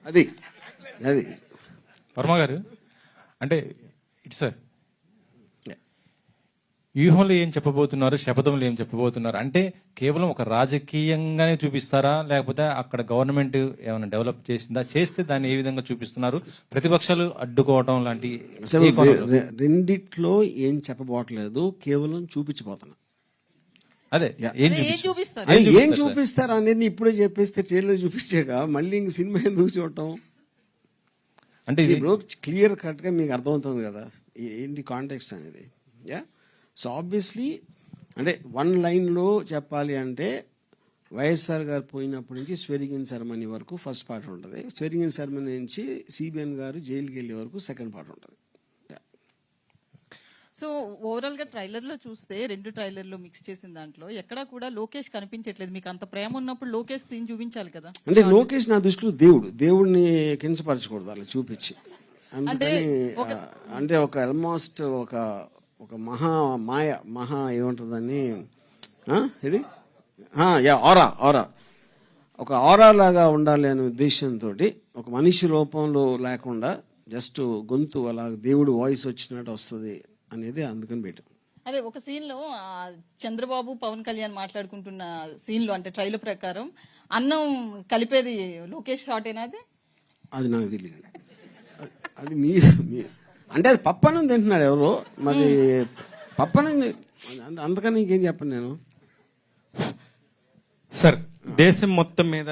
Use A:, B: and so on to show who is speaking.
A: అది అది
B: వర్మ గారు అంటే ఇటు సార్ వ్యూహంలో ఏం చెప్పబోతున్నారు, శపథంలో ఏం చెప్పబోతున్నారు అంటే కేవలం ఒక రాజకీయంగానే చూపిస్తారా, లేకపోతే అక్కడ గవర్నమెంట్ ఏమైనా డెవలప్ చేసిందా, చేస్తే దాన్ని ఏ విధంగా చూపిస్తున్నారు, ప్రతిపక్షాలు అడ్డుకోవడం లాంటి
A: రెండిట్లో ఏం చెప్పబోట్లేదు, కేవలం చూపించబోతున్నా.
B: అదే ఏం
A: చూపిస్తారు అనేది ఇప్పుడే చెప్పేస్తే ట్రైలర్ చూపించాక మళ్ళీ ఇంక సినిమా ఎందుకు చూడటం అంటే ఇప్పుడు క్లియర్ కట్ గా మీకు అర్థమవుతుంది కదా ఏంటి కాంటెక్స్ట్ అనేది. యా సో ఆబ్వియస్లీ అంటే వన్ లైన్లో చెప్పాలి అంటే వైఎస్ఆర్ గారు పోయినప్పటి నుంచి స్వేరింగ్ ఇన్ సెరమనీ వరకు ఫస్ట్ పార్ట్ ఉంటుంది, స్వేరింగ్ ఇన్ సెరమనీ నుంచి సిబిఎన్ గారు జైలుకి వెళ్ళే వరకు సెకండ్ పార్ట్ ఉంటుంది.
C: సో ఓవరాల్ గా ట్రైలర్ లో చూస్తే రెండు ట్రైలర్లు మిక్స్ చేసిన దాంట్లో ఎక్కడా కూడా లోకేష్ కనిపించట్లేదు. మీకు అంత ప్రేమ ఉన్నప్పుడు లోకేష్ సీన్ చూపించాలి కదా.
A: అంటే లోకేష్ నా దృష్టిలో దేవుడిని కించపరచకూడదు అలా చూపించి. అందుకని అంటే ఒక ఆల్మోస్ట్ ఒక మహా ఏముంటుందని ఇది ఆరా ఒక ఆరా లాగా ఉండాలి అనే ఉద్దేశంతో ఒక మనిషి రూపంలో లేకుండా జస్ట్ గొంతు అలా దేవుడు వాయిస్ వచ్చినట్టు వస్తుంది అనేది అందుకని పెట్టాం.
C: అదే ఒక సీన్ లో చంద్రబాబు పవన్ కళ్యాణ్ మాట్లాడుకుంటున్న సీన్ లో అంటే ట్రైలర్ ప్రకారం అన్నం కలిపేది లోకేష్ షాట్ ఏనాది?
A: అది నాకు తెలియదు. అది మీరు అంటే అది పప్పనం తింటున్నాడు ఎవరో మరి పప్పనం, అందుకని ఇంకేం చెప్పను నేను.
D: సార్ దేశం మొత్తం మీద